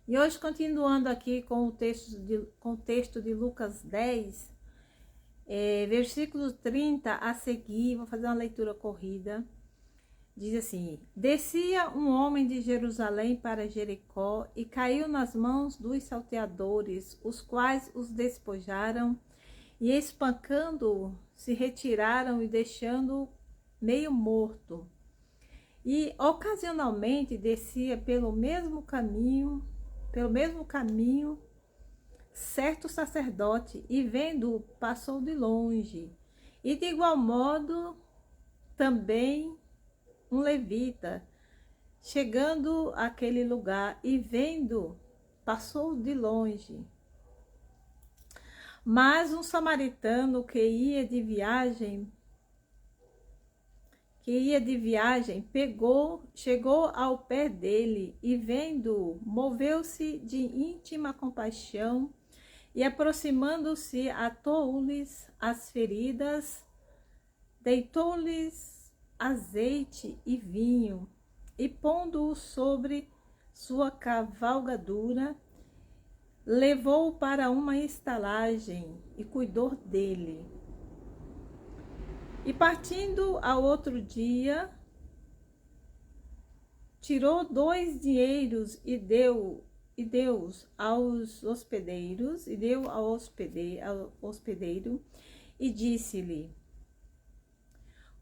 E hoje, continuando aqui com o texto de Lucas 10, versículo 30 a seguir, vou fazer uma leitura corrida. Diz assim: descia um homem de Jerusalém para Jericó e caiu nas mãos dos salteadores, os quais os despojaram e, espancando-o, se retiraram e deixando-o meio morto. E ocasionalmente descia pelo mesmo caminho, certo sacerdote, e vendo-o, passou de longe. E de igual modo também um levita, chegando àquele lugar e vendo, passou de longe. Mas um samaritano que ia de viagem, chegou ao pé dele e vendo, moveu-se de íntima compaixão e, aproximando-se, atou-lhes as feridas, deitou-lhes azeite e vinho, e pondo-o sobre sua cavalgadura, levou-o para uma estalagem e cuidou dele. E partindo ao outro dia, tirou 2 dinheiros e deu-os aos hospedeiros, ao hospedeiro, e disse-lhe: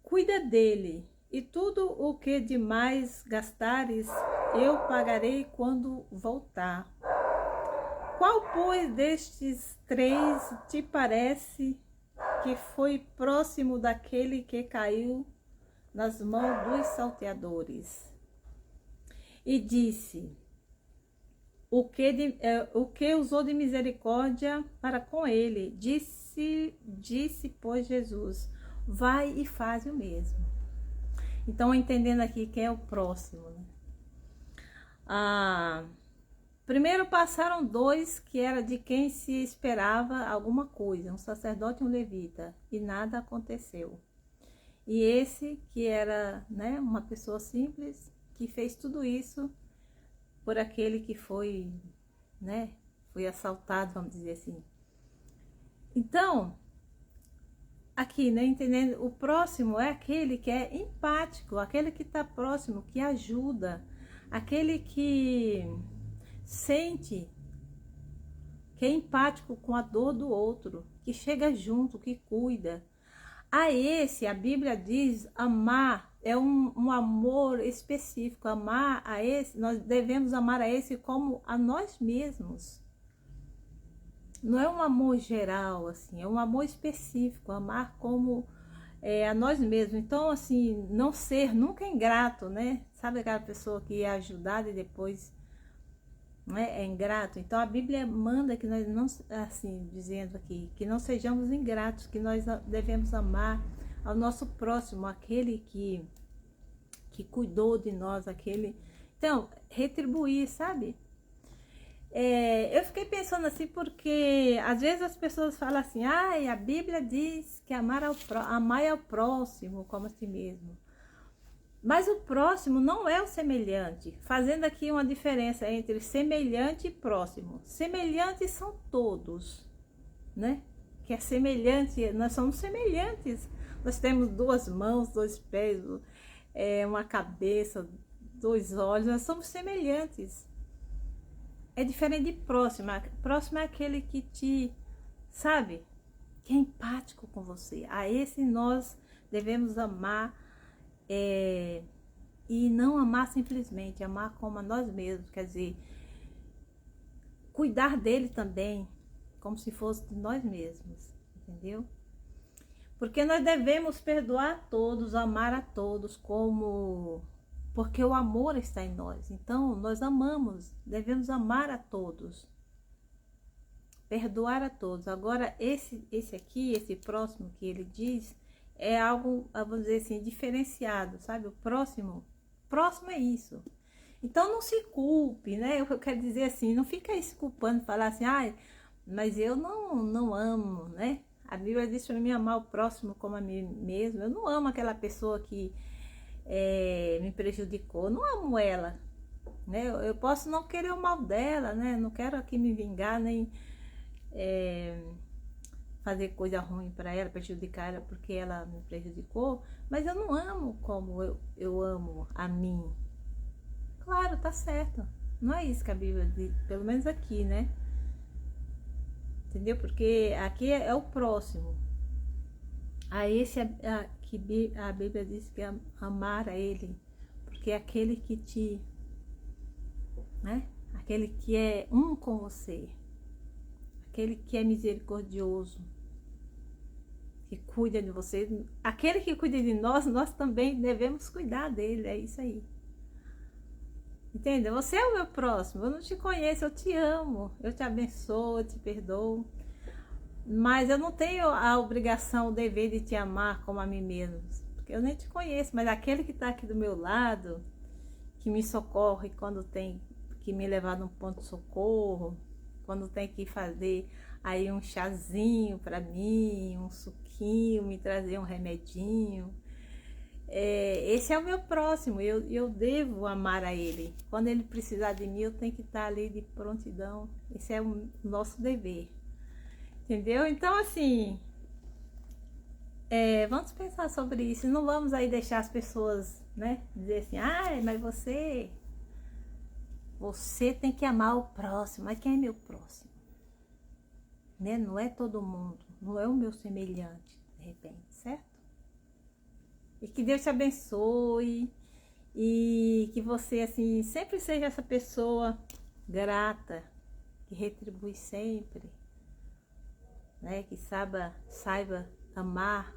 cuida dele, e tudo o que demais gastares, eu pagarei quando voltar. Qual, pois, destes 3 te parece que foi próximo daquele que caiu nas mãos dos salteadores? E disse: o que usou de misericórdia para com ele? Disse, pois, Jesus: vai e faz o mesmo. Então, entendendo aqui quem é o próximo, né? Primeiro passaram 2 que era de quem se esperava alguma coisa, um sacerdote e um levita, e nada aconteceu. E esse que era, né, uma pessoa simples, que fez tudo isso por aquele que foi, né, foi assaltado, vamos dizer assim. Então, aqui, né, entendendo, o próximo é aquele que é empático, aquele que está próximo, que ajuda, aquele que sente, que é empático com a dor do outro, que chega junto, que cuida. A esse, a Bíblia diz, amar é um amor específico. Amar a esse, nós devemos amar a esse como a nós mesmos. Não é um amor geral, assim, é um amor específico, amar como a nós mesmos. Então, assim, não ser nunca ingrato, né? Sabe aquela pessoa que é ajudada e depois, né, é ingrato? Então, a Bíblia manda que nós não, assim, dizendo aqui, que não sejamos ingratos, que nós devemos amar ao nosso próximo, aquele que cuidou de nós, aquele... Então, retribuir, sabe? Eu fiquei pensando assim porque às vezes as pessoas falam assim: a Bíblia diz que amar ao próximo como a si mesmo. Mas o próximo não é o semelhante, fazendo aqui uma diferença entre semelhante e próximo. Semelhantes são todos, né? Que é semelhante, nós somos semelhantes. Nós temos 2 mãos, 2 pés, uma cabeça, 2 olhos, nós somos semelhantes. É diferente de próximo. Próximo é aquele que te, sabe, que é empático com você. A esse nós devemos amar, e não amar simplesmente, amar como a nós mesmos. Quer dizer, cuidar dele também, como se fosse de nós mesmos, entendeu? Porque nós devemos perdoar a todos, amar a todos, porque o amor está em nós. Então, nós amamos, devemos amar a todos, perdoar a todos. Agora, esse aqui, esse próximo que ele diz, é algo, vamos dizer assim, diferenciado, sabe? O próximo é isso. Então, não se culpe, né? Eu quero dizer assim, não fica aí se culpando, falar assim: mas eu não amo, né? A Bíblia diz para mim amar o próximo como a mim mesmo. Eu não amo aquela pessoa que me prejudicou, não amo ela. né? Eu posso não querer o mal dela, né? Não quero aqui me vingar, nem fazer coisa ruim para ela, prejudicar ela porque ela me prejudicou, mas eu não amo como eu amo a mim. Claro, tá certo. Não é isso que a Bíblia diz, pelo menos aqui, né? Entendeu? Porque aqui é o próximo. A esse que a Bíblia diz que é amar a ele, porque é aquele que te, né? Aquele que é um com você, aquele que é misericordioso, que cuida de você, aquele que cuida de nós, nós também devemos cuidar dele, é isso aí. Entende? Você é o meu próximo, eu não te conheço, eu te amo, eu te abençoo, eu te perdoo, mas eu não tenho a obrigação, o dever de te amar como a mim mesmo, porque eu nem te conheço, mas aquele que está aqui do meu lado, que me socorre quando tem que me levar num ponto de socorro, quando tem que fazer aí um chazinho para mim, um suquinho, me trazer um remedinho. Esse é o meu próximo, eu devo amar a ele. Quando ele precisar de mim, eu tenho que estar ali de prontidão. Esse é o nosso dever. Entendeu? Então, assim, vamos pensar sobre isso. Não vamos aí deixar as pessoas, né, dizer assim, mas você tem que amar o próximo. Mas quem é meu próximo? Né? Não é todo mundo, não é o meu semelhante, de repente, certo? E que Deus te abençoe e que você, assim, sempre seja essa pessoa grata, que retribui sempre, né? Que saiba amar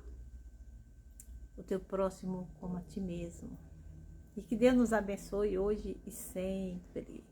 o teu próximo como a ti mesmo. E que Deus nos abençoe hoje e sempre.